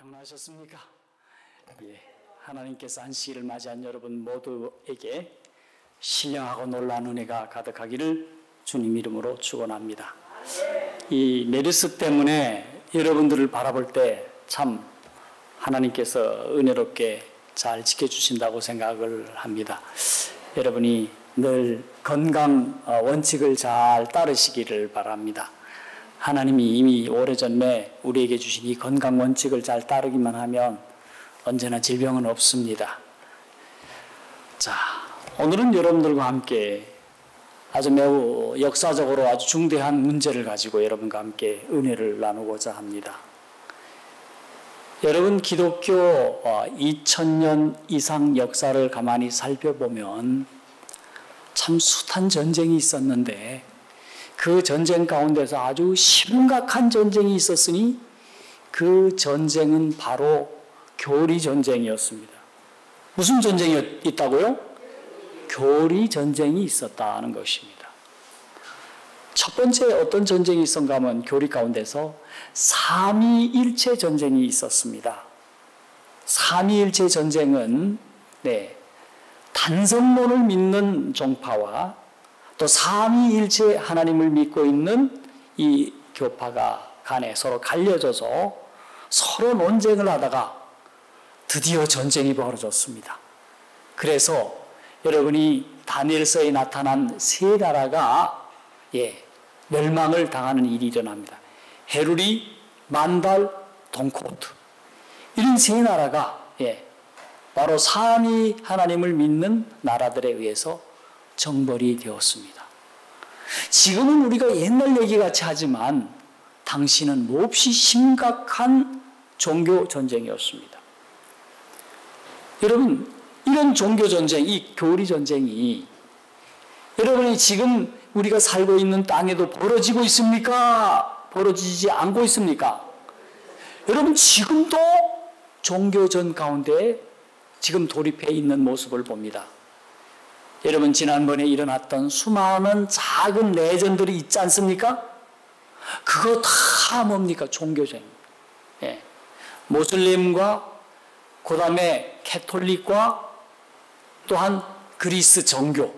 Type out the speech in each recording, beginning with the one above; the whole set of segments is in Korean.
평안하셨습니까? 예, 하나님께서 안식일을 맞이한 여러분 모두에게 신령하고 놀라운 은혜가 가득하기를 주님 이름으로 축원합니다. 이 메르스 때문에 여러분들을 바라볼 때 참 하나님께서 은혜롭게 잘 지켜주신다고 생각을 합니다. 여러분이 늘 건강 원칙을 잘 따르시기를 바랍니다. 하나님이 이미 오래전에 우리에게 주신 이 건강 원칙을 잘 따르기만 하면 언제나 질병은 없습니다. 자, 오늘은 여러분들과 함께 아주 매우 역사적으로 아주 중대한 문제를 가지고 여러분과 함께 은혜를 나누고자 합니다. 여러분, 기독교 2000년 이상 역사를 가만히 살펴보면 참 숱한 전쟁이 있었는데 그 전쟁 가운데서 아주 심각한 전쟁이 있었으니 그 전쟁은 바로 교리 전쟁이었습니다. 무슨 전쟁이 있다고요? 교리 전쟁이 있었다는 것입니다. 첫 번째 어떤 전쟁이 있었는가 하면 교리 가운데서 삼위일체 전쟁이 있었습니다. 삼위일체 전쟁은 단성론을 믿는 종파와 또 삼위일체 하나님을 믿고 있는 이 교파가 간에 서로 갈려져서 서로 논쟁을 하다가 드디어 전쟁이 벌어졌습니다. 그래서 여러분이 다니엘서에 나타난 세 나라가 멸망을 당하는 일이 일어납니다. 헤루리, 만달, 동코트 이런 세 나라가 바로 삼위 하나님을 믿는 나라들에 의해서 정벌이 되었습니다. 지금은 우리가 옛날 얘기같이 하지만 당시는 몹시 심각한 종교 전쟁이었습니다. 여러분, 이런 종교 전쟁, 이 교리 전쟁이 여러분이 지금 우리가 살고 있는 땅에도 벌어지고 있습니까? 벌어지지 않고 있습니까? 여러분, 지금도 종교전 가운데 지금 돌입해 있는 모습을 봅니다. 여러분, 지난번에 일어났던 수많은 작은 내전들이 있지 않습니까? 그거 다 뭡니까? 종교전. 모슬림과 그 다음에 캐톨릭과 또한 그리스 정교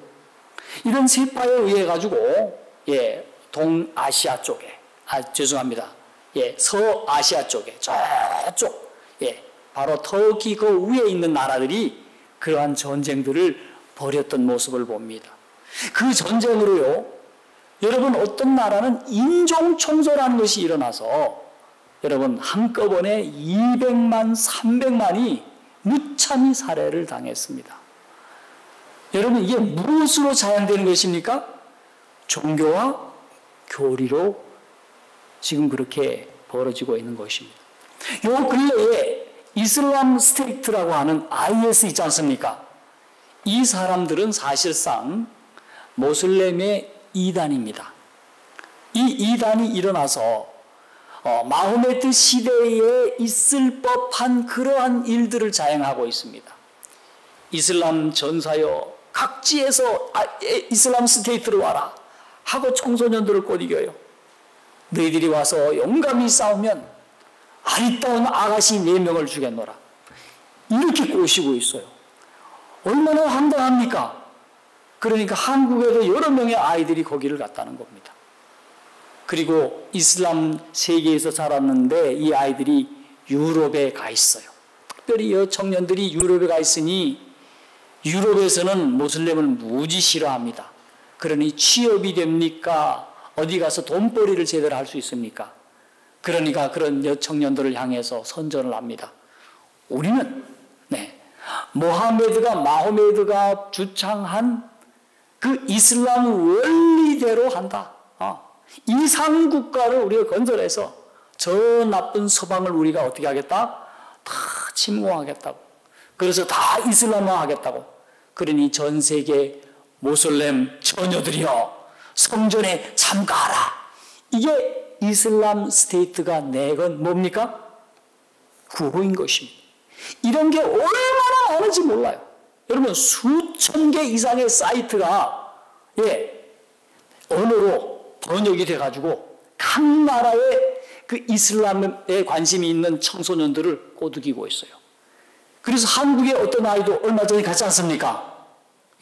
이런 세파에 의해 가지고 동아시아 쪽에 죄송합니다. 서아시아 쪽에 저쪽 바로 터키 그 위에 있는 나라들이 그러한 전쟁들을 벌였던 모습을 봅니다. 그 전쟁으로요, 여러분 어떤 나라는 인종 청소라는 것이 일어나서 여러분 한꺼번에 200만, 300만이 무참히 살해를 당했습니다. 여러분, 이게 무엇으로 자양되는 것입니까? 종교와 교리로 지금 그렇게 벌어지고 있는 것입니다. 요 근래에 이슬람 스테이트라고 하는 IS 있지 않습니까? 이 사람들은 사실상 모슬렘의 이단입니다. 이 이단이 일어나서 마호메트 시대에 있을 법한 그러한 일들을 자행하고 있습니다. 이슬람 전사여 각지에서 이슬람 스테이트로 와라 하고 청소년들을 꼬드겨요. 너희들이 와서 용감히 싸우면 아리따운 아가씨 4명을 주겠노라. 이렇게 꼬시고 있어요. 얼마나 황당합니까? 그러니까 한국에도 여러 명의 아이들이 거기를 갔다는 겁니다. 그리고 이슬람 세계에서 자랐는데 이 아이들이 유럽에 가 있어요. 특별히 여청년들이 유럽에 가 있으니 유럽에서는 모슬렘을 무지 싫어합니다. 그러니 취업이 됩니까? 어디 가서 돈벌이를 제대로 할 수 있습니까? 그러니까 그런 여청년들을 향해서 선전을 합니다. 우리는 마호메드가 주창한 그 이슬람 원리대로 한다. 이상국가를 우리가 건설해서 저 나쁜 서방을 우리가 어떻게 하겠다? 다 침공하겠다고. 그래서 다 이슬람화 하겠다고. 그러니 전 세계 모슬렘 처녀들이여 성전에 참가하라. 이게 이슬람 스테이트가 내건 뭡니까? 구호인 것입니다. 이런 게 얼마나 많은지 몰라요. 여러분, 수천 개 이상의 사이트가 언어로 번역이 돼가지고 각 나라의 그 이슬람에 관심이 있는 청소년들을 꼬드기고 있어요. 그래서 한국의 어떤 아이도 얼마 전에 갔지 않습니까?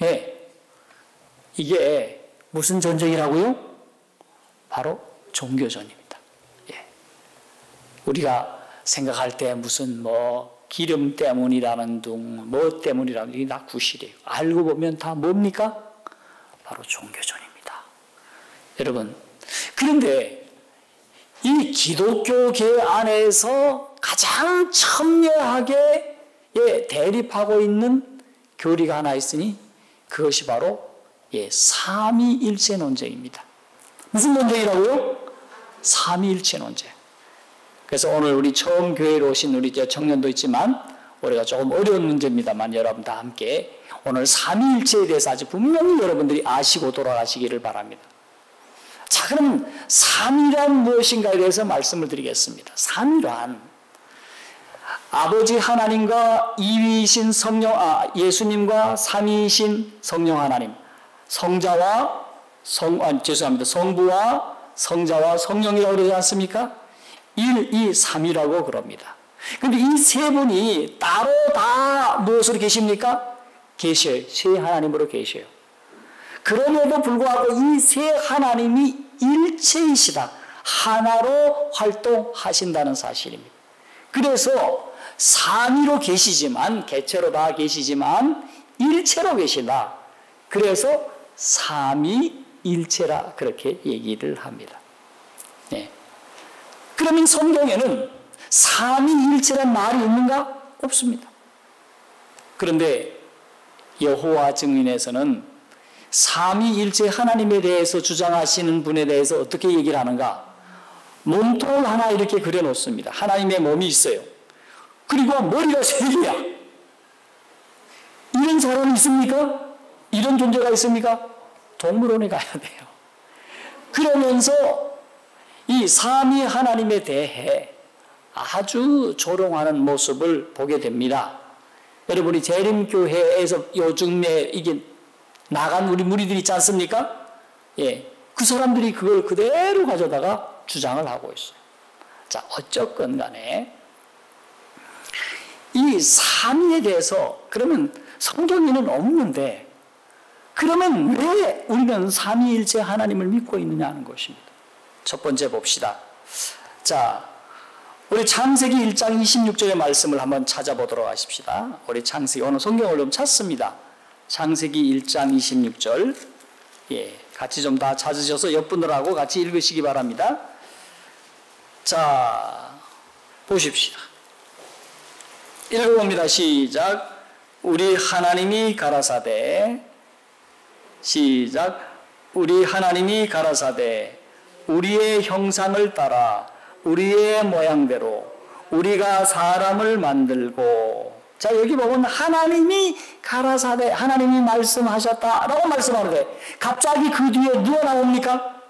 예. 이게 무슨 전쟁이라고요? 바로 종교전입니다. 예. 우리가 생각할 때 무슨 기름 때문이라는 둥, 뭐 때문이라는 둥, 이게 다 구실이에요. 알고 보면 다 뭡니까? 바로 종교전입니다. 여러분, 그런데 이 기독교계 안에서 가장 첨예하게 대립하고 있는 교리가 하나 있으니 그것이 바로 삼위일체 논쟁입니다. 무슨 논쟁이라고요? 삼위일체 논쟁. 그래서 오늘 우리 처음 교회로 오신 우리 청년도 있지만 우리가 조금 어려운 문제입니다만 여러분 다 함께 오늘 삼위일체에 대해서 아주 분명히 여러분들이 아시고 돌아가시기를 바랍니다. 자, 그럼 삼위란 무엇인가에 대해서 말씀을 드리겠습니다. 삼위란 아버지 하나님과 이위이신 예수님과 삼위이신 성령 하나님, 성부와 성자와 성령이라고 그러지 않습니까? 1, 2, 3이라고 그럽니다. 그런데 이 세 분이 따로 다 무엇으로 계십니까? 계셔요. 세 하나님으로 계셔요. 그럼에도 불구하고 이 세 하나님이 일체이시다. 하나로 활동하신다는 사실입니다. 그래서 삼위로 계시지만, 개체로 다 계시지만 일체로 계시다. 그래서 삼위일체라 그렇게 얘기를 합니다. 네. 그러면 성경에는 삼위일체란 말이 있는가? 없습니다. 그런데 여호와 증인에서는 삼위일체 하나님에 대해서 주장하시는 분에 대해서 어떻게 얘기를 하는가? 몸통을 하나 이렇게 그려놓습니다. 하나님의 몸이 있어요. 그리고 머리가 세 개야. 이런 사람이 있습니까? 이런 존재가 있습니까? 동물원에 가야 돼요. 그러면서 이 삼위 하나님에 대해 아주 조롱하는 모습을 보게 됩니다. 여러분이 재림교회에서 요즘에 이게 나간 우리 무리들이 있지 않습니까? 예. 그 사람들이 그걸 그대로 가져다가 주장을 하고 있어요. 자, 어쨌건 간에 이 삼위에 대해서 그러면 성경에는 없는데 그러면 왜 우리는 삼위일체 하나님을 믿고 있느냐 하는 것입니다. 첫 번째 봅시다. 자, 우리 창세기 1장 26절의 말씀을 한번 찾아보도록 하십시다. 우리 창세기, 오늘 성경을 좀 찾습니다. 창세기 1장 26절. 예, 같이 좀 다 찾으셔서 옆분들하고 같이 읽으시기 바랍니다. 자, 보십시다. 읽어봅니다. 시작. 우리 하나님이 가라사대. 시작. 우리 하나님이 가라사대. 우리의 형상을 따라 우리의 모양대로 우리가 사람을 만들고. 자, 여기 보면 하나님이 가라사대, 하나님이 말씀하셨다라고 말씀하는데 갑자기 그 뒤에 누가 나옵니까?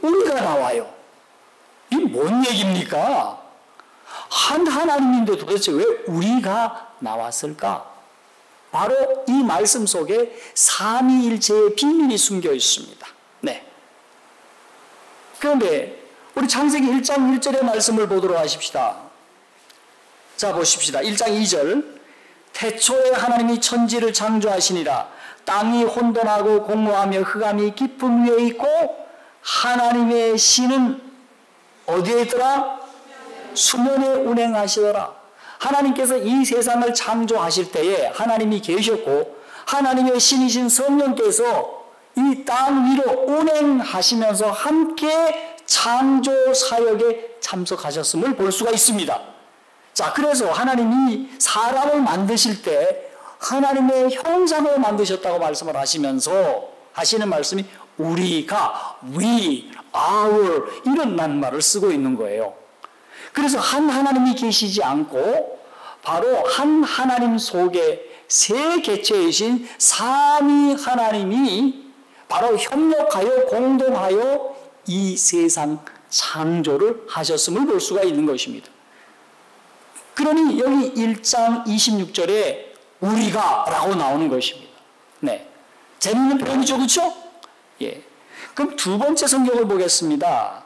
우리가 나와요. 이게 뭔 얘기입니까? 한 하나님인데 도대체 왜 우리가 나왔을까? 바로 이 말씀 속에 삼위일체의 비밀이 숨겨 있습니다. 네. 그런데 우리 창세기 1장 1절의 말씀을 보도록 하십시다. 자, 보십시다. 1장 2절. 태초에 하나님이 천지를 창조하시니라. 땅이 혼돈하고 공허하며 흑암이 깊음 위에 있고 하나님의 신은 어디에 있더라? 수면에 운행하시더라. 하나님께서 이 세상을 창조하실 때에 하나님이 계셨고 하나님의 신이신 성령께서 이 땅 위로 운행하시면서 함께 창조 사역에 참석하셨음을 볼 수가 있습니다. 자, 그래서 하나님이 사람을 만드실 때 하나님의 형상을 만드셨다고 말씀을 하시면서 하시는 말씀이 우리가, we, our 이런 낱말을 쓰고 있는 거예요. 그래서 한 하나님이 계시지 않고 바로 한 하나님 속에 세 개체이신 삼위 하나님이 바로 협력하여 공동하여 이 세상 창조를 하셨음을 볼 수가 있는 것입니다. 그러니 여기 1장 26절에 우리가 라고 나오는 것입니다. 네. 재미있는 표현이죠, 그렇죠? 예. 그럼 두 번째 성경을 보겠습니다.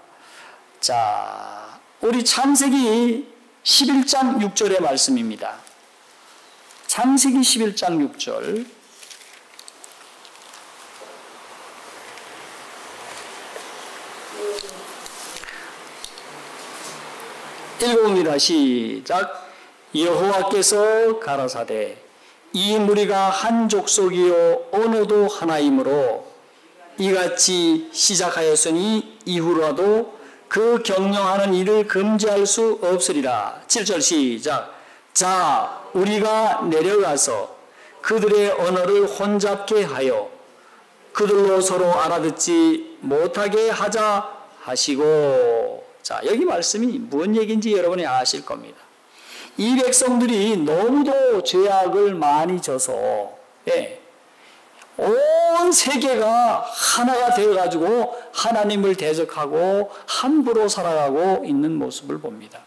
자, 우리 창세기 11장 6절의 말씀입니다. 창세기 11장 6절. 읽어봅니다. 시작. 여호와께서 가라사대 이 무리가 한 족속이요 언어도 하나이므로 이같이 시작하였으니 이후로라도 그 경영하는 일을 금지할 수 없으리라. 7절 시작. 자 우리가 내려가서 그들의 언어를 혼잡게 하여 그들로 서로 알아듣지 못하게 하자 하시고. 자 여기 말씀이 무슨 얘기인지 여러분이 아실 겁니다. 이 백성들이 너무도 죄악을 많이 져서 온 세계가 하나가 되어가지고 하나님을 대적하고 함부로 살아가고 있는 모습을 봅니다.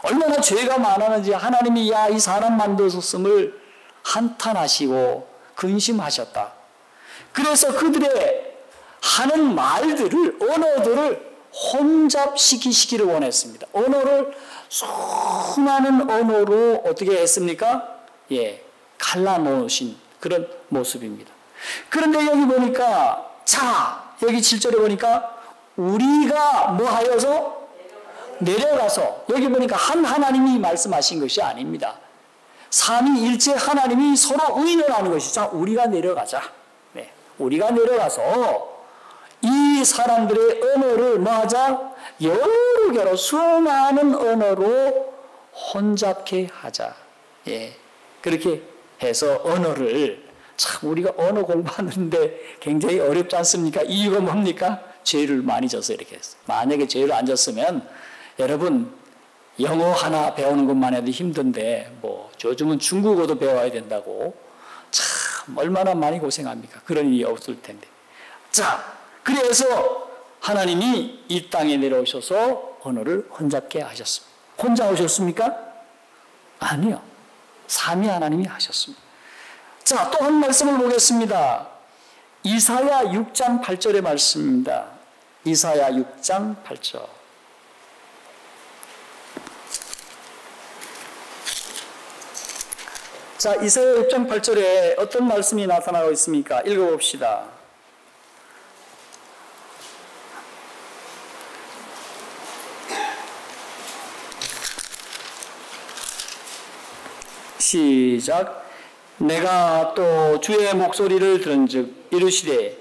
얼마나 죄가 많았는지 하나님이 야 이 사람 만드셨음을 한탄하시고 근심하셨다. 그래서 그들의 하는 말들을 언어들을 혼잡시키시기를 원했습니다. 언어를 수많은 언어로 어떻게 했습니까? 갈라놓으신 그런 모습입니다. 그런데 여기 보니까 자 여기 7절에 보니까 우리가 뭐 하여서 내려가서 여기 보니까 한 하나님이 말씀하신 것이 아닙니다. 삼위일체 하나님이 서로 의논하는 것이 자 우리가 내려가자. 우리가 내려가서 이 사람들의 언어를 뭐 하자? 여러 개로 수많은 언어로 혼잡케 하자. 그렇게 해서 언어를 참 우리가 언어 공부하는데 굉장히 어렵지 않습니까? 이유가 뭡니까? 죄를 많이 져서 이렇게 했어요. 만약에 죄를 안 졌으면 여러분 영어 하나 배우는 것만 해도 힘든데 뭐 요즘은 중국어도 배워야 된다고 참 얼마나 많이 고생합니까? 그런 일이 없을 텐데. 자 그래서 하나님이 이 땅에 내려오셔서 언어를 혼잡게 하셨습니다. 혼자 오셨습니까? 아니요. 삼위 하나님이 하셨습니다. 자, 또 한 말씀을 보겠습니다. 이사야 6장 8절의 말씀입니다. 이사야 6장 8절. 자, 이사야 6장 8절에 어떤 말씀이 나타나고 있습니까? 읽어봅시다. 시작. 내가 또 주의 목소리를 들은즉 이르시되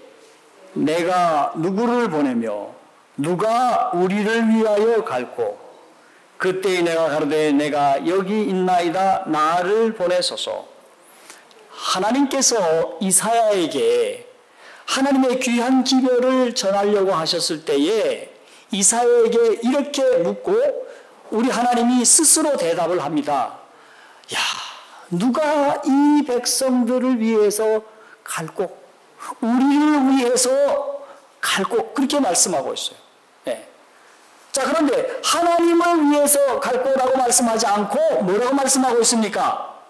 내가 누구를 보내며 누가 우리를 위하여 갈고 그때 내가 가로되 내가 여기 있나이다 나를 보내소서. 하나님께서 이사야에게 하나님의 귀한 기별을 전하려고 하셨을 때에 이사야에게 이렇게 묻고 우리 하나님이 스스로 대답을 합니다. 야, 누가 이 백성들을 위해서 갈고 우리를 위해서 갈고 그렇게 말씀하고 있어요. 자 그런데 하나님을 위해서 갈고라고 말씀하지 않고 뭐라고 말씀하고 있습니까?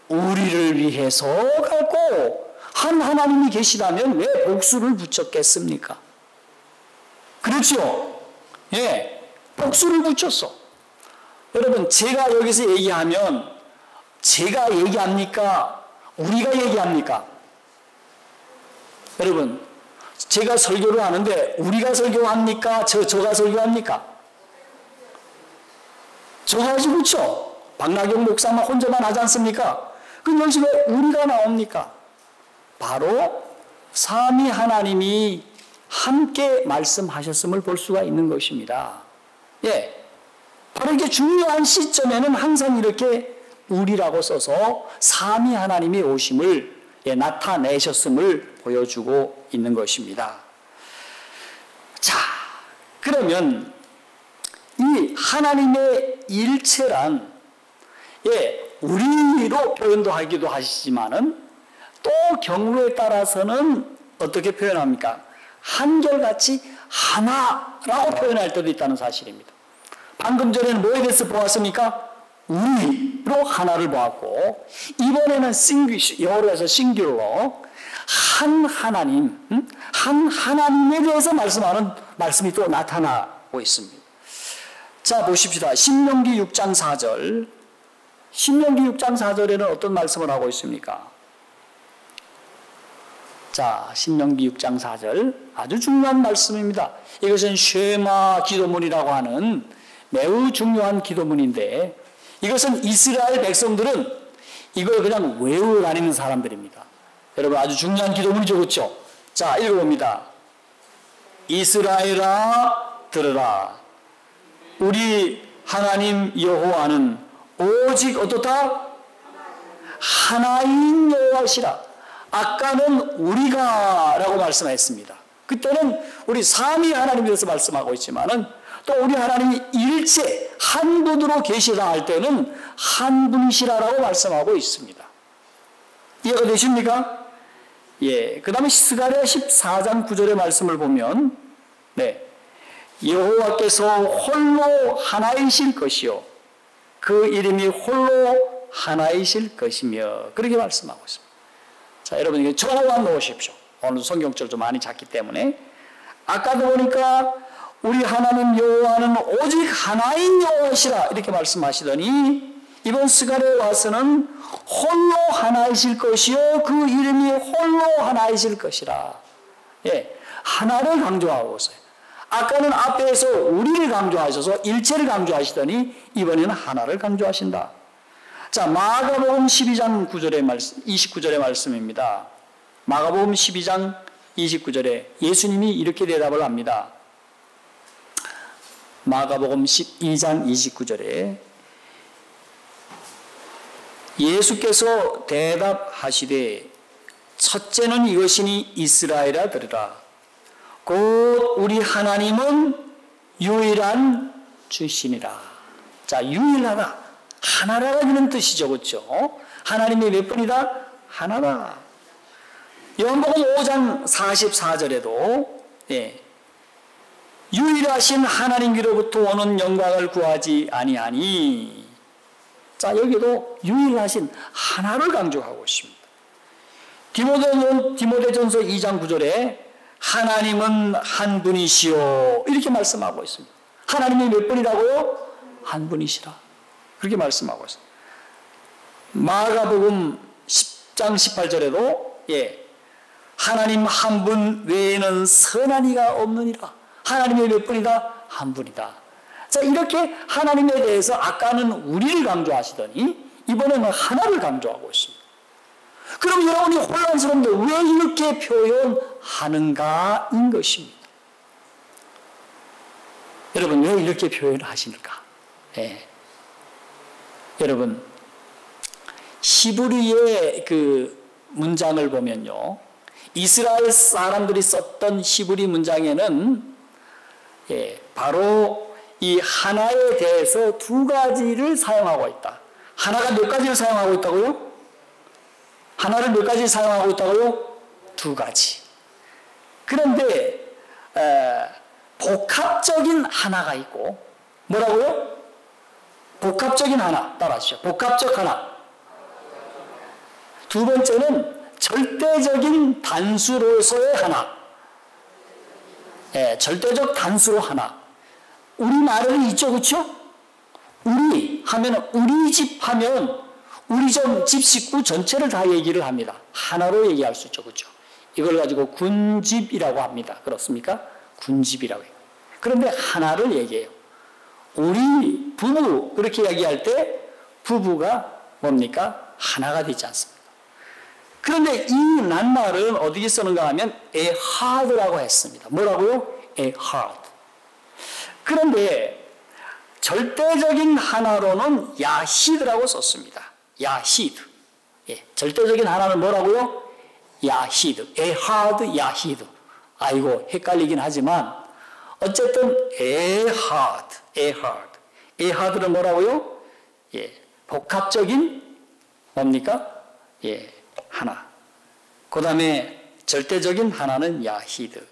우리를 위해서 갈고 한 하나님이 계시다면 왜 복수를 붙였겠습니까? 그렇죠? 복수를 붙였어. 여러분 제가 여기서 얘기하면 제가 얘기합니까? 우리가 얘기합니까? 여러분 제가 설교를 하는데 우리가 설교합니까? 저가 설교합니까? 저가 하지 그렇죠? 박나경 목사만 혼자만 하지 않습니까? 그럼 여기서 왜 우리가 나옵니까? 바로 삼위 하나님이 함께 말씀하셨음을 볼 수가 있는 것입니다. 바로 이게 중요한 시점에는 항상 이렇게 우리라고 써서 삼위 하나님이 오심을 나타내셨음을 보여주고 있는 것입니다. 자, 그러면 이 하나님의 일체란 우리로 표현도 하기도 하시지만은 또 경우에 따라서는 어떻게 표현합니까? 한결같이 하나라고 표현할 때도 있다는 사실입니다. 방금 전에는 뭐에 대해서 보았습니까? 우리로 하나를 보았고 이번에는 영어로 해서 싱귤러 한 하나님, 한 하나님에 대해서 말씀하는 말씀이 또 나타나고 있습니다. 자, 보십시다. 신명기 6장 4절. 신명기 6장 4절에는 어떤 말씀을 하고 있습니까? 자, 신명기 6장 4절. 아주 중요한 말씀입니다. 이것은 쉐마 기도문이라고 하는 매우 중요한 기도문인데, 이것은 이스라엘 백성들은 이걸 그냥 외우고 다니는 사람들입니다. 여러분, 아주 중요한 기도문이죠, 그렇죠? 자, 읽어봅니다. 이스라엘아 들으라. 우리 하나님 여호와는 오직 어떻다? 하나인 여호와시라. 아까는 우리가 라고 말씀했습니다. 그때는 우리 삼위 하나님에 대해서 말씀하고 있지만은 또 우리 하나님이 일체 한 분으로 계시다 할 때는 한 분이시라라고 말씀하고 있습니다. 이해가 되십니까? 예. 그 다음에 스가랴 14장 9절의 말씀을 보면, 네. 여호와께서 홀로 하나이실 것이요. 그 이름이 홀로 하나이실 것이며. 그렇게 말씀하고 있습니다. 자, 여러분, 이게 적어만 놓으십시오. 오늘 성경절 좀 많이 작기 때문에. 아까도 보니까 우리 하나님 여호와는 오직 하나인 여호와시라 이렇게 말씀하시더니, 이번 스가랴에 와서는 홀로 하나이실 것이요 그 이름이 홀로 하나이실 것이라. 예, 하나를 강조하고 있어요. 아까는 앞에서 우리를 강조하셔서 일체를 강조하시더니 이번에는 하나를 강조하신다. 자, 마가복음 12장 9절의 말씀, 29절의 말씀입니다. 마가복음 12장 29절에 예수님이 이렇게 대답을 합니다. 마가복음 12장 29절에 예수께서 대답하시되 첫째는 이것이니 이스라엘아 들으라. 곧 우리 하나님은 유일한 주시니라. 자, 유일하다. 하나라는 뜻이죠. 그렇죠? 하나님이 몇 분이다? 하나다. 요한복음 5장 44절에도 예, 유일하신 하나님께로부터 오는 영광을 구하지 아니하니. 자, 여기도 유일하신 하나를 강조하고 있습니다. 디모데전서 2장 9절에 하나님은 한 분이시오 이렇게 말씀하고 있습니다. 하나님이 몇 분이라고요? 한 분이시라. 그렇게 말씀하고 있습니다. 마가복음 10장 18절에도 예, 하나님 한 분 외에는 선한 이가 없느니라. 하나님이 몇 분이다? 한 분이다. 자, 이렇게 하나님에 대해서 아까는 우리를 강조하시더니 이번에는 하나를 강조하고 있습니다. 그럼 여러분이 혼란스러운데 왜 이렇게 표현하는가인 것입니다. 여러분, 왜 이렇게 표현하십니까? 예. 여러분, 히브리의 그 문장을 보면요, 이스라엘 사람들이 썼던 히브리 문장에는 예, 바로 이 하나에 대해서 두 가지를 사용하고 있다. 하나가 몇 가지를 사용하고 있다고요? 하나를 몇 가지 사용하고 있다고요? 두 가지. 그런데 복합적인 하나가 있고, 뭐라고요? 복합적인 하나. 따라하시죠. 복합적 하나. 두 번째는 절대적인 단수로서의 하나. 예, 절대적 단수로 하나. 우리말에는 있죠, 그렇죠? 우리 하면 우리 집 하면 우리 집 식구 전체를 다 얘기를 합니다. 하나로 얘기할 수 있죠, 그렇죠? 이걸 가지고 군집이라고 합니다. 그렇습니까? 군집이라고 해요. 그런데 하나를 얘기해요. 우리 부부 그렇게 얘기할 때 부부가 뭡니까? 하나가 되지 않습니다. 그런데 이 낱말은 어디에 쓰는가 하면 에하드라고 했습니다. 뭐라고요? 에하드. 그런데 절대적인 하나로는 야히드라고 썼습니다. 야히드. 예, 절대적인 하나는 뭐라고요? 야히드. 에하드, 야히드. 아이고, 헷갈리긴 하지만 어쨌든 에하드. 에하드는 뭐라고요? 예, 복합적인 뭡니까? 예, 하나. 그 다음에 절대적인 하나는 야히드.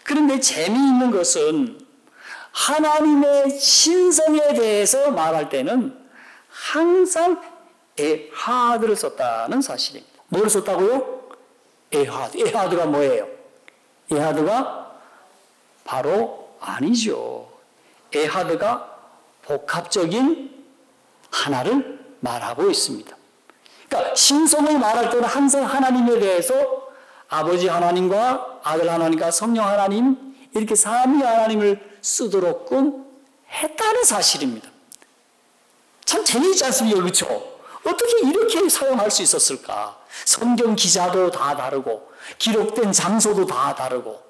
그런데 재미있는 것은 하나님의 신성에 대해서 말할 때는 항상 에하드를 썼다는 사실입니다. 뭘 썼다고요? 에하드. 에하드가 뭐예요? 에하드가 바로 아니죠. 에하드가 복합적인 하나를 말하고 있습니다. 그러니까 신성을 말할 때는 항상 하나님에 대해서 아버지 하나님과 아들 하나님과 성령 하나님 이렇게 삼위 하나님을 쓰도록끔 했다는 사실입니다. 참 재미있지 않습니까? 그렇죠? 어떻게 이렇게 사용할 수 있었을까? 성경 기자도 다 다르고 기록된 장소도 다 다르고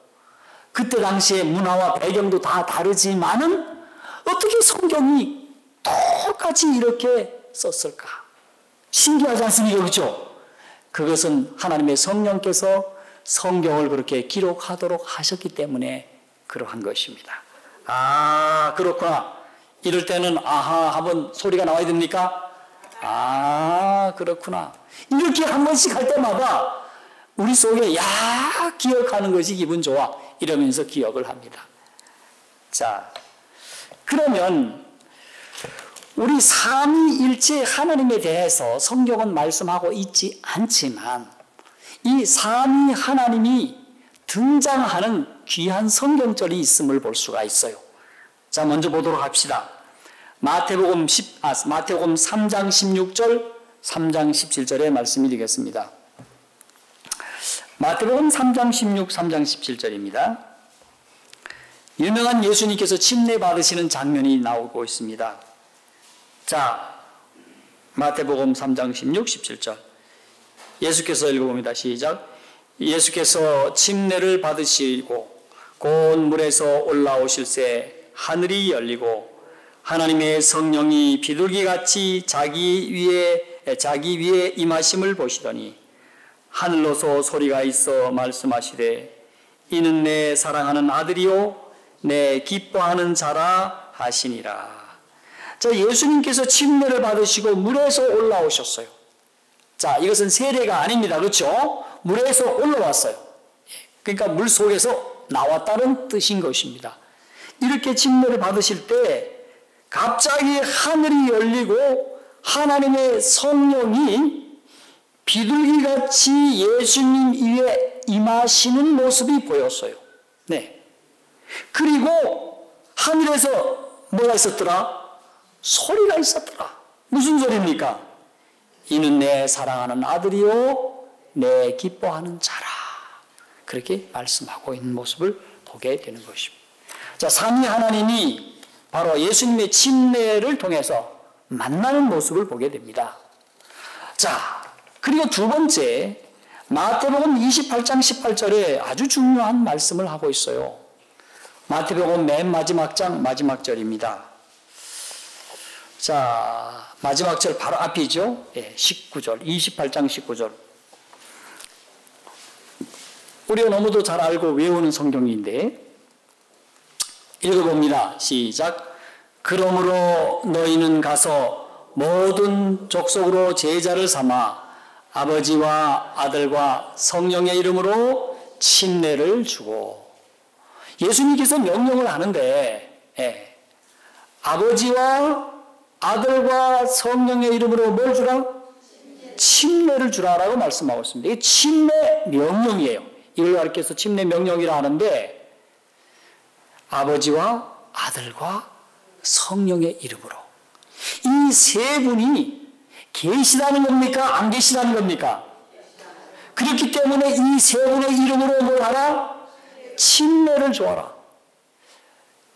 그때 당시의 문화와 배경도 다 다르지만은 어떻게 성경이 똑같이 이렇게 썼을까? 신기하지 않습니까? 그렇죠? 그것은 하나님의 성령께서 성경을 그렇게 기록하도록 하셨기 때문에 그러한 것입니다. 아, 그렇구나. 이럴 때는 아하 한번 소리가 나와야 됩니까? 아, 그렇구나. 이렇게 한 번씩 할 때마다 우리 속에 야, 기억하는 것이 기분 좋아. 이러면서 기억을 합니다. 자, 그러면 우리 삼위일체 하나님에 대해서 성경은 말씀하고 있지 않지만 이 삼위 하나님이 등장하는 귀한 성경절이 있음을 볼 수가 있어요. 자, 먼저 보도록 합시다. 마태복음 3장 16절, 3장 17절의 말씀이 되겠습니다. 마태복음 3장 16, 3장 17절입니다. 유명한 예수님께서 침례 받으시는 장면이 나오고 있습니다. 자, 마태복음 3장 16, 17절. 예수께서 읽어봅니다. 시작. 예수께서 침례를 받으시고 곧 물에서 올라오실새 하늘이 열리고 하나님의 성령이 비둘기같이 자기 위에 임하심을 보시더니 하늘로서 소리가 있어 말씀하시되 이는 내 사랑하는 아들이요 내 기뻐하는 자라 하시니라. 자, 예수님께서 침례를 받으시고 물에서 올라오셨어요. 자, 이것은 세례가 아닙니다. 그렇죠? 물에서 올라왔어요. 그러니까 물 속에서 나왔다는 뜻인 것입니다. 이렇게 침례를 받으실 때 갑자기 하늘이 열리고 하나님의 성령이 비둘기같이 예수님 위에 임하시는 모습이 보였어요. 네. 그리고 하늘에서 뭐가 있었더라? 소리가 있었더라. 무슨 소리입니까? 이는 내 사랑하는 아들이요 내 기뻐하는 자라. 그렇게 말씀하고 있는 모습을 보게 되는 것입니다. 자, 삼위 하나님이 바로 예수님의 침례를 통해서 만나는 모습을 보게 됩니다. 자, 그리고 두 번째, 마태복음 28장 18절에 아주 중요한 말씀을 하고 있어요. 마태복음 맨 마지막 장 마지막 절입니다. 자, 마지막 절 바로 앞이죠. 19절, 28장 19절. 우리가 너무도 잘 알고 외우는 성경인데 읽어봅니다. 시작. 그러므로 너희는 가서 모든 족속으로 제자를 삼아 아버지와 아들과 성령의 이름으로 침례를 주고. 예수님께서 명령을 하는데 아버지와 아들과 성령의 이름으로 뭘 주라? 침례를 주라라고 말씀하고 있습니다. 이게 침례 명령이에요. 이걸 가르쳐서 침례 명령이라 하는데 아버지와 아들과 성령의 이름으로 이 세 분이 계시다는 겁니까? 안 계시다는 겁니까? 그렇기 때문에 이 세 분의 이름으로 뭘 하라? 침례를 주어라.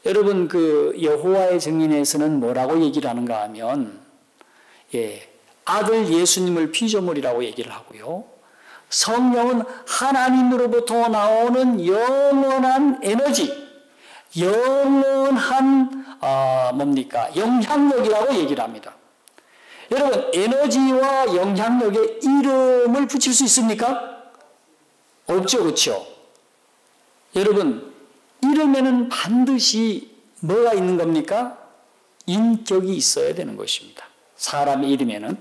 여러분, 그 여호와의 증인에서는 뭐라고 얘기를 하는가 하면 아들 예수님을 피조물이라고 얘기를 하고요. 성령은 하나님으로부터 나오는 영원한 에너지, 영원한 영향력이라고 얘기를 합니다. 여러분, 에너지와 영향력에 이름을 붙일 수 있습니까? 없죠, 그렇죠? 여러분, 이름에는 반드시 뭐가 있는 겁니까? 인격이 있어야 되는 것입니다. 사람의 이름에는.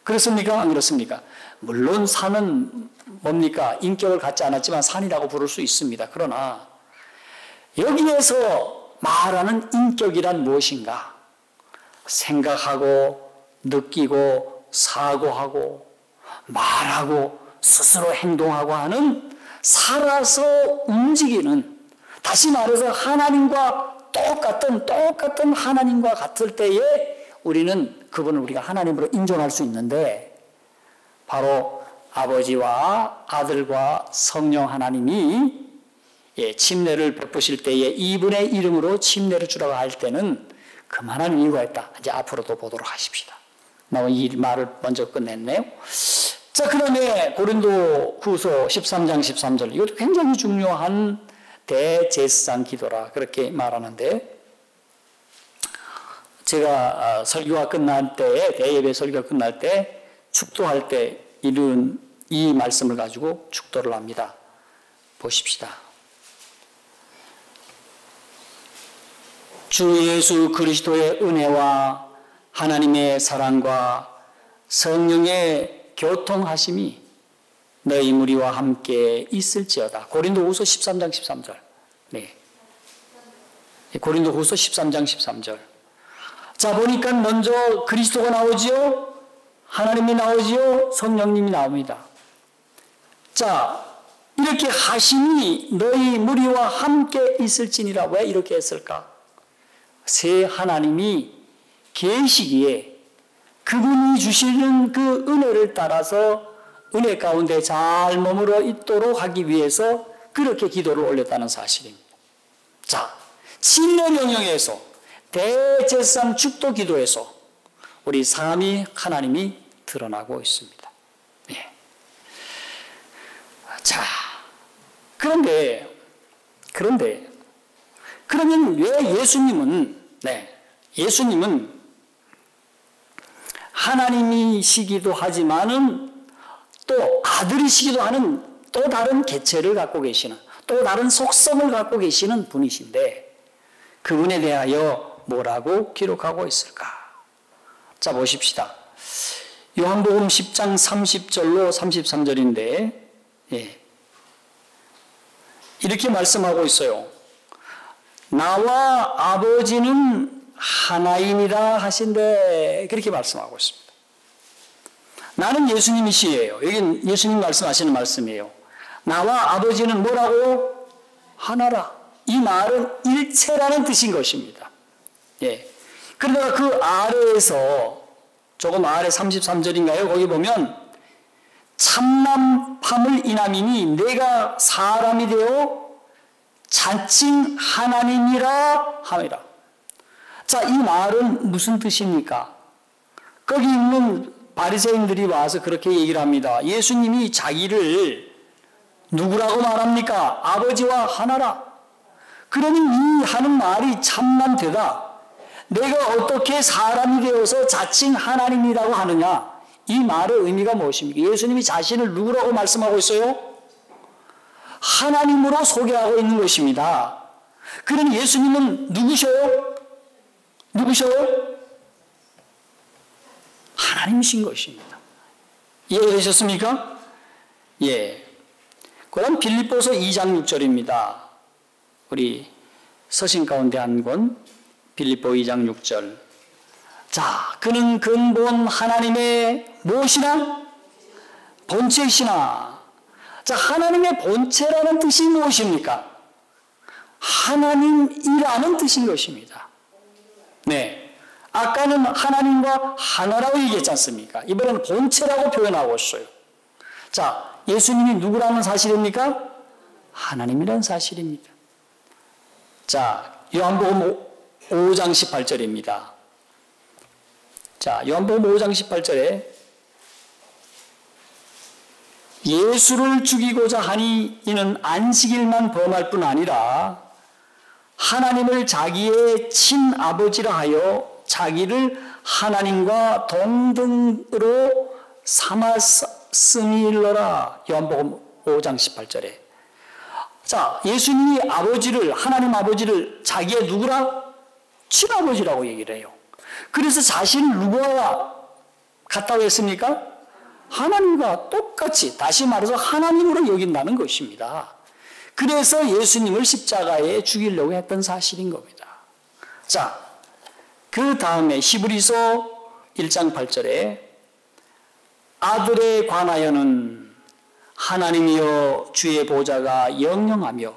그렇습니까? 안 그렇습니까? 물론 산은 뭡니까? 인격을 갖지 않았지만 산이라고 부를 수 있습니다. 그러나 여기에서 말하는 인격이란 무엇인가? 생각하고 느끼고 사고하고 말하고 스스로 행동하고 하는 살아서 움직이는, 다시 말해서 하나님과 똑같은 하나님과 같을 때에 우리는 그분을 우리가 하나님으로 인정할 수 있는데, 바로 아버지와 아들과 성령 하나님이 침례를 베푸실 때에 이분의 이름으로 침례를 주라고 할 때는 그만한 이유가 있다. 이제 앞으로도 보도록 하십시다. 나 이 말을 먼저 끝냈네요. 자, 그 다음에 고린도 후서 13장 13절. 이것도 굉장히 중요한 대제사장 기도라 그렇게 말하는데, 제가 설교가 끝날 때, 대예배 설교가 끝날 때 축도할 때 이런 이 말씀을 가지고 축도를 합니다. 보십시다. 주 예수 그리스도의 은혜와 하나님의 사랑과 성령의 교통하심이 너희 무리와 함께 있을지어다. 고린도후서 13장 13절. 네. 고린도후서 13장 13절. 자, 보니까 먼저 그리스도가 나오지요. 하나님이 나오지요. 성령님이 나옵니다. 자, 이렇게 하심이 너희 무리와 함께 있을지니라. 왜 이렇게 했을까? 새 하나님이 계시기에 그분이 주시는 그 은혜를 따라서 은혜 가운데 잘 머물러 있도록 하기 위해서 그렇게 기도를 올렸다는 사실입니다. 자, 침례 명령에서 대제사장 축도 기도에서 우리 삼위 하나님이 드러나고 있습니다. 네. 자, 그러면 왜 예수님은 하나님이시기도 하지만은 또 아들이시기도 하는 또 다른 개체를 갖고 계시는, 또 다른 속성을 갖고 계시는 분이신데, 그분에 대하여 뭐라고 기록하고 있을까? 자, 보십시다. 요한복음 10장 30절로 33절인데, 이렇게 말씀하고 있어요. 나와 아버지는 하나이니라 하신대. 그렇게 말씀하고 있습니다. 나는 예수님이시에요. 여긴 예수님 말씀하시는 말씀이에요. 나와 아버지는 뭐라고? 하나라. 이 말은 일체라는 뜻인 것입니다. 그러다가 그 아래에서 조금 아래 33절인가요? 거기 보면 참남함을 인함이니 내가 사람이 되어 자칭 하나님이라 함이라. 자, 이 말은 무슨 뜻입니까? 거기 있는 바리새인들이 와서 그렇게 얘기를 합니다. 예수님이 자기를 누구라고 말합니까? 아버지와 하나라. 그러니 이 하는 말이 참남되다. 내가 어떻게 사람이 되어서 자칭 하나님이라고 하느냐? 이 말의 의미가 무엇입니까? 예수님이 자신을 누구라고 말씀하고 있어요? 하나님으로 소개하고 있는 것입니다. 그러니 예수님은 누구셔요? 하나님이신 것입니다. 이해되셨습니까? 그럼 빌립보서 2장 6절입니다. 우리 서신 가운데 한 권, 빌립보 2장 6절. 자, 그는 근본 하나님의 무엇이나? 본체이시나. 자, 하나님의 본체라는 뜻이 무엇입니까? 하나님이라는 뜻인 것입니다. 네. 아까는 하나님과 하나라고 얘기했지 않습니까? 이번에는 본체라고 표현하고 있어요. 자, 예수님이 누구라는 사실입니까? 하나님이라는 사실입니다. 자, 요한복음 5장 18절입니다. 자, 요한복음 5장 18절에 예수를 죽이고자 하니 이는 안식일만 범할 뿐 아니라 하나님을 자기의 친아버지라 하여 자기를 하나님과 동등으로 삼았음이로라. 요한복음 5장 18절에. 자, 예수님이 아버지를, 하나님 아버지를 자기의 누구라? 친아버지라고 얘기를 해요. 그래서 자신을 누구와 같다고 했습니까? 하나님과 똑같이, 다시 말해서 하나님으로 여긴다는 것입니다. 그래서 예수님을 십자가에 죽이려고 했던 사실인 겁니다. 자, 그 다음에 히브리서 1장 8절에 아들에 관하여는 하나님이여 주의 보좌가 영영하며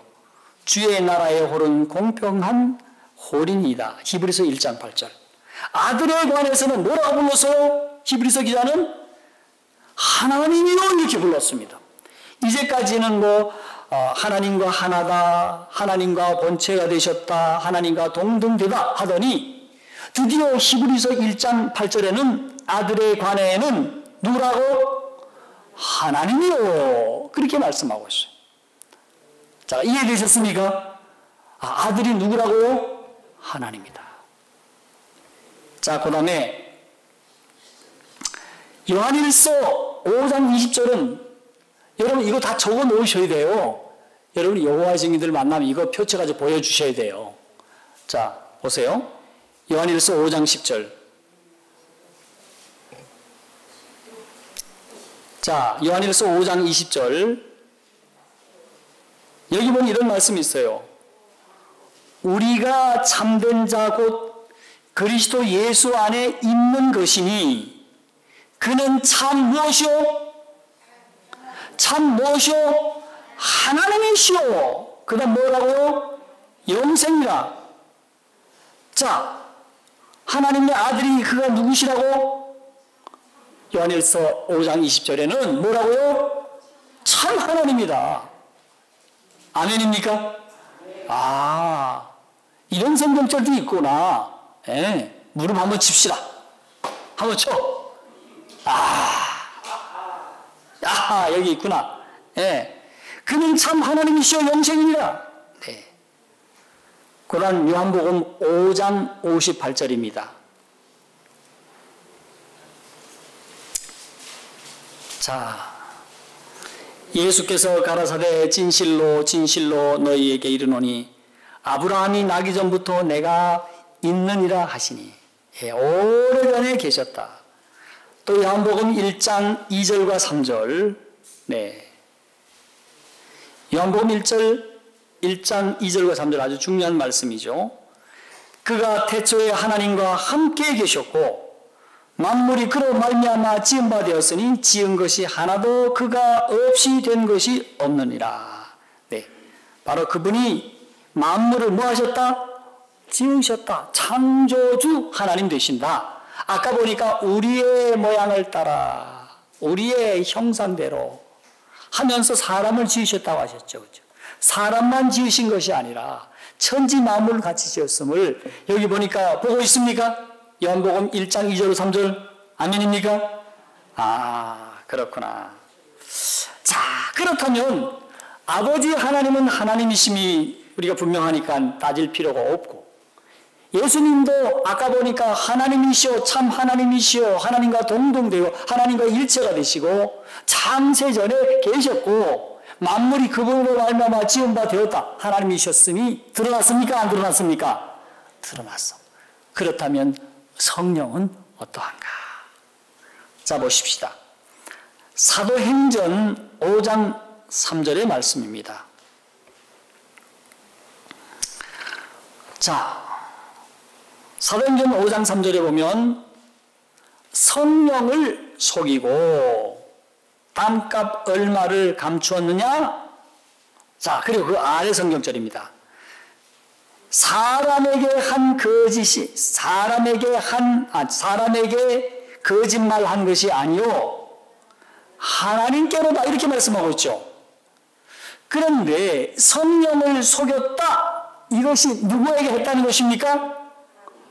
주의 나라의 홀은 공평한 호린이다. 히브리서 1장 8절. 아들에 관해서는 뭐라고 불렀어요? 히브리서 기자는 하나님이요 이렇게 불렀습니다. 이제까지는 하나님과 하나다, 하나님과 본체가 되셨다, 하나님과 동등되다 하더니 드디어 히브리서 1장 8절에는 아들에 관해는 누구라고? 하나님이요 그렇게 말씀하고 있어요. 자, 이해되셨습니까? 아들이 누구라고요? 하나님이다. 자, 그 다음에 요한일서 5장 20절은 여러분 이거 다 적어 놓으셔야 돼요. 여러분 여호와의 증인들 만나면 이거 표쳐가지고 보여주셔야 돼요. 자, 보세요. 요한일서 5장 10절. 자, 요한일서 5장 20절. 여기 보면 이런 말씀이 있어요. 우리가 참된 자 곧 그리스도 예수 안에 있는 것이니 그는 참 무엇이요? 참 무엇이요? 하나님이시오. 그 다음 뭐라고요? 영생이라. 자, 하나님의 아들이 그가 누구시라고? 요한일서 5장 20절에는 뭐라고요? 참 하나님이다. 아멘입니까? 이런 성경절도 있구나. 예, 무릎 한번 칩시다. 한번 쳐. 여기 있구나. 예. 그는 참 하나님이시여 영생이니라. 네. 그러한 요한복음 5장 58절입니다. 자, 예수께서 가라사대 진실로 진실로 너희에게 이르노니 아브라함이 나기 전부터 내가 있느니라 하시니. 예, 오래전에 계셨다. 또 요한복음 1장 2절과 3절. 네. 요한복음 1장 2절과 3절 아주 중요한 말씀이죠. 그가 태초에 하나님과 함께 계셨고 만물이 그로 말미암아 지은 바 되었으니 지은 것이 하나도 그가 없이 된 것이 없느니라. 네. 바로 그분이 만물을 뭐 하셨다? 지으셨다. 창조주 하나님 되신다. 아까 보니까 우리의 모양을 따라 우리의 형상대로 하면서 사람을 지으셨다고 하셨죠. 그렇죠? 사람만 지으신 것이 아니라 천지 만물 같이 지었음을 여기 보니까 보고 있습니까? 요한복음 1장 2절 3절 아멘입니까? 그렇구나. 자, 그렇다면 아버지 하나님은 하나님이심이 우리가 분명하니까 따질 필요가 없고 예수님도 아까 보니까 하나님이시오 참 하나님이시오 하나님과 동등되고 하나님과 일체가 되시고 창세전에 계셨고 만물이 그분으로 말미암아 지은 바 되었다 하나님이셨음이 드러났습니까? 안 드러났습니까? 드러났어. 그렇다면 성령은 어떠한가? 자, 보십시다. 사도행전 5장 3절의 말씀입니다. 자, 사도행전 5장 3절에 보면 성령을 속이고 땀값 얼마를 감추었느냐? 자, 그리고 그 아래 성경절입니다. 사람에게 거짓말한 것이 아니요 하나님께로다 이렇게 말씀하고 있죠. 그런데 성령을 속였다 이것이 누구에게 했다는 것입니까?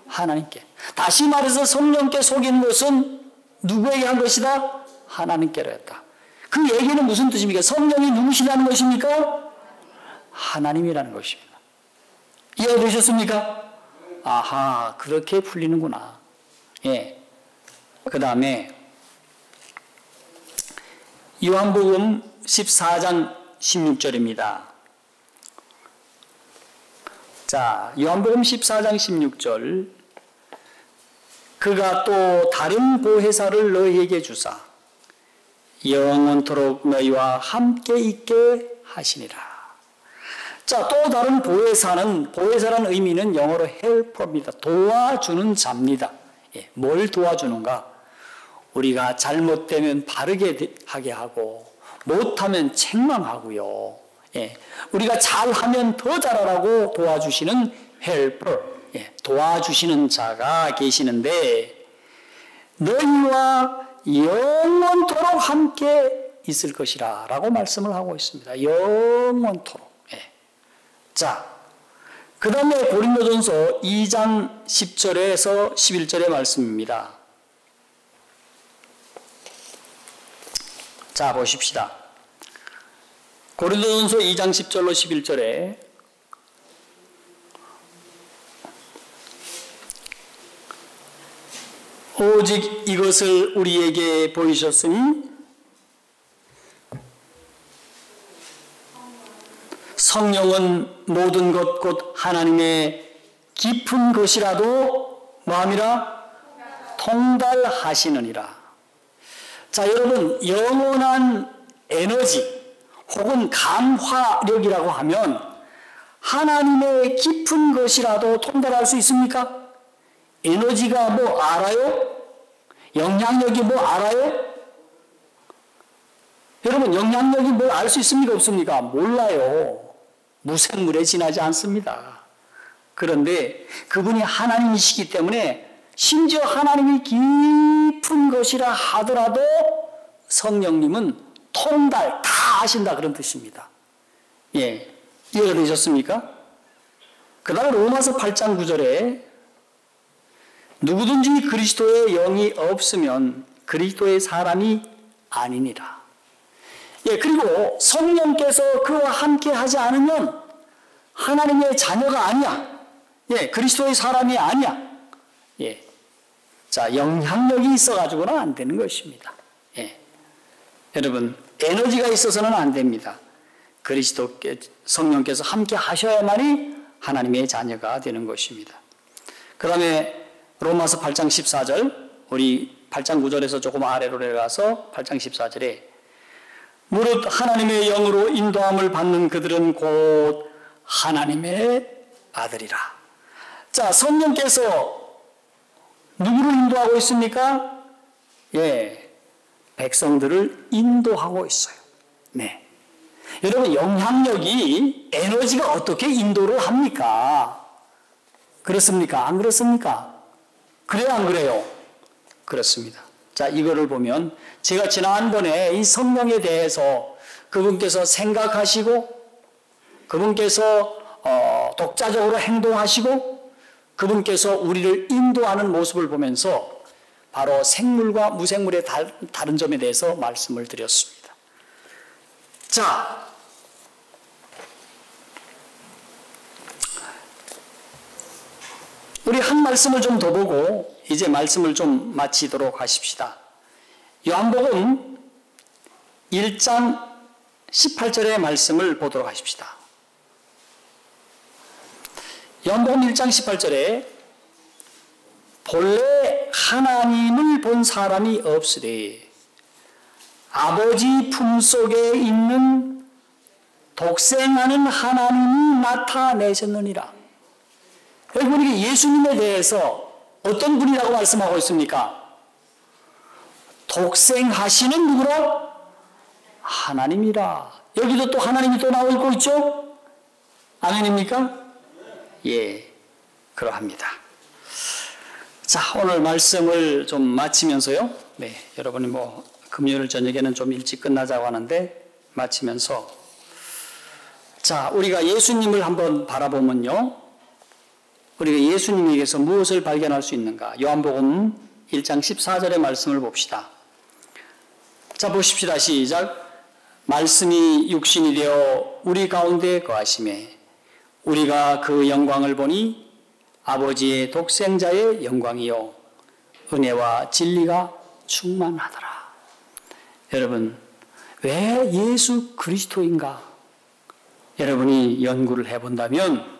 하나님께. 다시 말해서 성령께 속인 것은 누구에게 한 것이다? 하나님께로 했다. 그 얘기는 무슨 뜻입니까? 성령이 누구시라는 것입니까? 하나님이라는 것입니다. 이해되셨습니까? 아하, 그렇게 풀리는구나. 예. 그 다음에 요한복음 14장 16절입니다. 자, 요한복음 14장 16절. 그가 또 다른 보혜사를 너희에게 주사 영원토록 너희와 함께 있게 하시니라. 자, 또 다른 보혜사라는 의미는 영어로 헬퍼입니다. 도와주는 자입니다. 예, 뭘 도와주는가? 우리가 잘못되면 바르게 하게 하고 못하면 책망하고요. 예, 우리가 잘하면 더 잘하라고 도와주시는 헬퍼. 도와주시는 자가 계시는데 너희와 영원토록 함께 있을 것이라 라고 말씀을 하고 있습니다. 영원토록. 예. 자, 그 다음에 고린도전서 2장 10절에서 11절의 말씀입니다. 자, 보십시다. 고린도전서 2장 10절로 11절에 오직 이것을 우리에게 보이셨으니 성령은 모든 것 곧 하나님의 깊은 것이라도 뭐함이라? 통달하시느니라. 자, 여러분, 영원한 에너지 혹은 감화력이라고 하면 하나님의 깊은 것이라도 통달할 수 있습니까? 에너지가 뭐 알아요? 영향력이 뭐 알아요? 여러분, 영향력이 뭘 알 수 있습니까? 없습니까? 몰라요. 무생물에 지나지 않습니다. 그런데 그분이 하나님이시기 때문에 심지어 하나님이 깊은 것이라 하더라도 성령님은 통달 다 하신다 그런 뜻입니다. 예, 이해가 되셨습니까? 그 다음에 로마서 8장 9절에 누구든지 그리스도의 영이 없으면 그리스도의 사람이 아니니라. 예, 그리고 성령께서 그와 함께 하지 않으면 하나님의 자녀가 아니야. 예, 그리스도의 사람이 아니야. 예. 자, 영향력이 있어가지고는 안 되는 것입니다. 예. 여러분, 에너지가 있어서는 안 됩니다. 그리스도께 성령께서 함께 하셔야만이 하나님의 자녀가 되는 것입니다. 그 다음에 로마서 8장 14절, 우리 8장 9절에서 조금 아래로 내려가서 8장 14절에 무릇 하나님의 영으로 인도함을 받는 그들은 곧 하나님의 아들이라. 자, 성령께서 누구를 인도하고 있습니까? 예, 백성들을 인도하고 있어요. 네. 여러분, 영향력이 에너지가 어떻게 인도를 합니까? 그렇습니까? 안 그렇습니까? 그래요, 안 그래요? 그렇습니다. 자, 이거를 보면 제가 지난번에 이 성령에 대해서 그분께서 생각하시고 그분께서 독자적으로 행동하시고 그분께서 우리를 인도하는 모습을 보면서 바로 생물과 무생물의 다른 점에 대해서 말씀을 드렸습니다. 자, 우리 한 말씀을 좀 더 보고 이제 말씀을 좀 마치도록 하십시다. 요한복음 1장 18절의 말씀을 보도록 하십시다. 요한복음 1장 18절에 본래 하나님을 본 사람이 없으되 아버지 품속에 있는 독생하는 하나님이 나타내셨느니라. 여기 보니까 예수님에 대해서 어떤 분이라고 말씀하고 있습니까? 독생하시는 누구라? 하나님이라. 여기도 또 하나님이 또 나오고 있죠? 아멘입니까? 예, 그러합니다. 자, 오늘 말씀을 좀 마치면서요. 네, 여러분이 뭐 금요일 저녁에는 좀 일찍 끝나자고 하는데 마치면서 자, 우리가 예수님을 한번 바라보면요. 우리가 예수님에게서 무엇을 발견할 수 있는가? 요한복음 1장 14절의 말씀을 봅시다. 자, 보십시다. 시작. 말씀이 육신이 되어 우리 가운데 거하심에 우리가 그 영광을 보니 아버지의 독생자의 영광이요 은혜와 진리가 충만하더라. 여러분, 왜 예수 그리스도인가? 여러분이 연구를 해본다면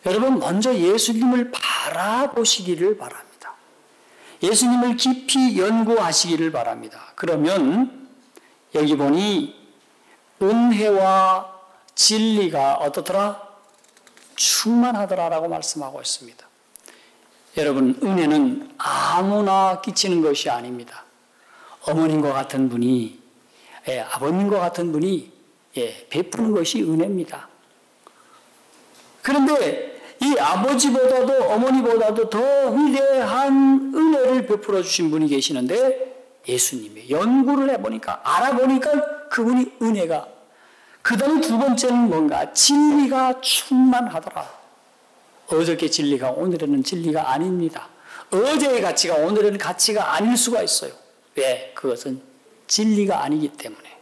여러분 먼저 예수님을 바라보시기를 바랍니다. 예수님을 깊이 연구하시기를 바랍니다. 그러면 여기 보니 은혜와 진리가 어떻더라? 충만하더라라고 말씀하고 있습니다. 여러분, 은혜는 아무나 끼치는 것이 아닙니다. 어머님과 같은 분이, 아버님과 같은 분이 베푸는 것이 은혜입니다. 그런데 이 아버지보다도 어머니보다도 더 위대한 은혜를 베풀어 주신 분이 계시는데 예수님이 연구를 해보니까 알아보니까 그분이 은혜가 그 다음에 두 번째는 뭔가 진리가 충만하더라. 어저께 진리가 오늘에는 진리가 아닙니다. 어제의 가치가 오늘에는 가치가 아닐 수가 있어요. 왜? 그것은 진리가 아니기 때문에.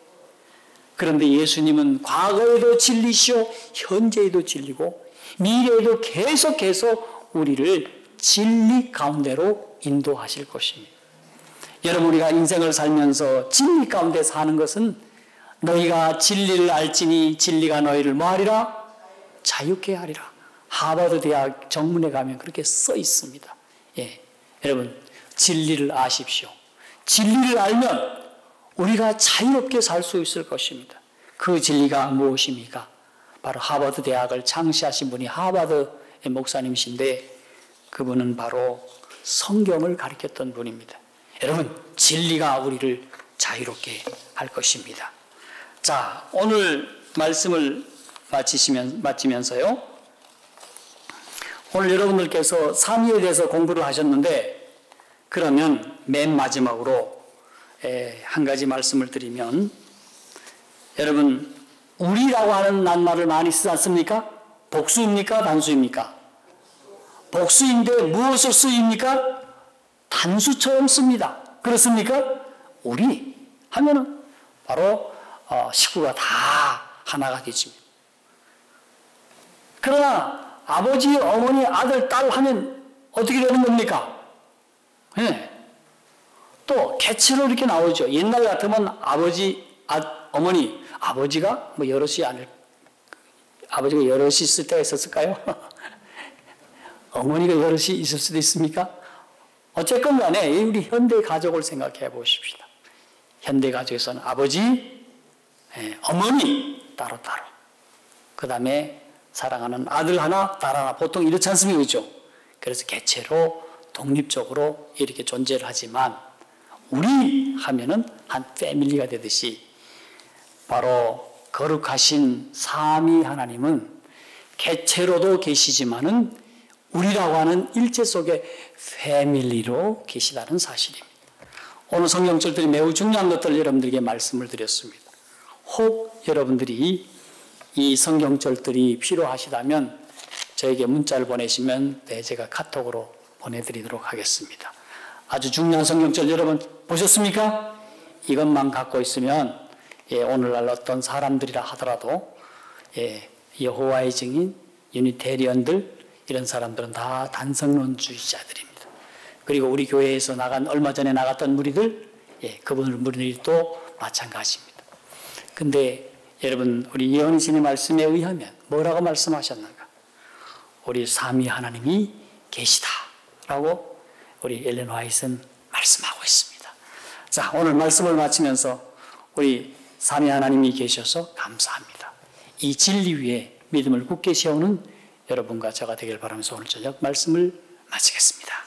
그런데 예수님은 과거에도 진리시오, 현재에도 진리고 미래에도 계속해서 우리를 진리 가운데로 인도하실 것입니다. 여러분, 우리가 인생을 살면서 진리 가운데 사는 것은 너희가 진리를 알지니 진리가 너희를 뭐하리라? 자유케 하리라. 하버드 대학 정문에 가면 그렇게 써 있습니다. 예, 여러분, 진리를 아십시오. 진리를 알면 우리가 자유롭게 살 수 있을 것입니다. 그 진리가 무엇입니까? 바로 하버드 대학을 창시하신 분이 하버드의 목사님이신데 그분은 바로 성경을 가르쳤던 분입니다. 여러분, 진리가 우리를 자유롭게 할 것입니다. 자, 오늘 말씀을 마치면서요. 오늘 여러분들께서 삼위에 대해서 공부를 하셨는데 그러면 맨 마지막으로 한 가지 말씀을 드리면 여러분, 우리라고 하는 낱말을 많이 쓰지 않습니까? 복수입니까? 단수입니까? 복수인데 무엇을 쓰입니까? 단수처럼 씁니다. 그렇습니까? 우리 하면은 바로 식구가 다 하나가 되지. 그러나 아버지, 어머니, 아들, 딸 하면 어떻게 되는 겁니까? 네. 또 개체로 이렇게 나오죠. 옛날 같으면 아버지, 어머니, 아버지가 뭐 아버지가 여럿이 있을 때가 있었을까요? 어머니가 여럿이 있을 수도 있습니까? 어쨌건 간에 우리 현대 가족을 생각해 보십시다. 현대 가족에서는 아버지, 어머니 따로따로, 그 다음에 사랑하는 아들 하나, 딸 하나, 보통 이렇지 않습니까? 그렇죠? 그래서 개체로 독립적으로 이렇게 존재를 하지만 우리 하면은 한 패밀리가 되듯이 바로 거룩하신 삼위 하나님은 개체로도 계시지만은 우리라고 하는 일체 속에 패밀리로 계시다는 사실입니다. 오늘 성경절들이 매우 중요한 것들을 여러분들에게 말씀을 드렸습니다. 혹 여러분들이 이 성경절들이 필요하시다면 저에게 문자를 보내시면 제가 카톡으로 보내드리도록 하겠습니다. 아주 중요한 성경절 여러분 보셨습니까? 이것만 갖고 있으면 오늘날 어떤 사람들이라 하더라도 여호와의 증인, 유니테리언들 이런 사람들은 다 단성론주의자들입니다. 그리고 우리 교회에서 얼마 전에 나갔던 무리들, 그분들이 또 마찬가지입니다. 근데 여러분, 우리 예언신의 말씀에 의하면 뭐라고 말씀하셨는가? 우리 삼위 하나님이 계시다라고 우리 엘렌 화이트는 말씀하고 있습니다. 자, 오늘 말씀을 마치면서 우리 삼위 하나님이 계셔서 감사합니다. 이 진리 위에 믿음을 굳게 세우는 여러분과 제가 되길 바라면서 오늘 저녁 말씀을 마치겠습니다.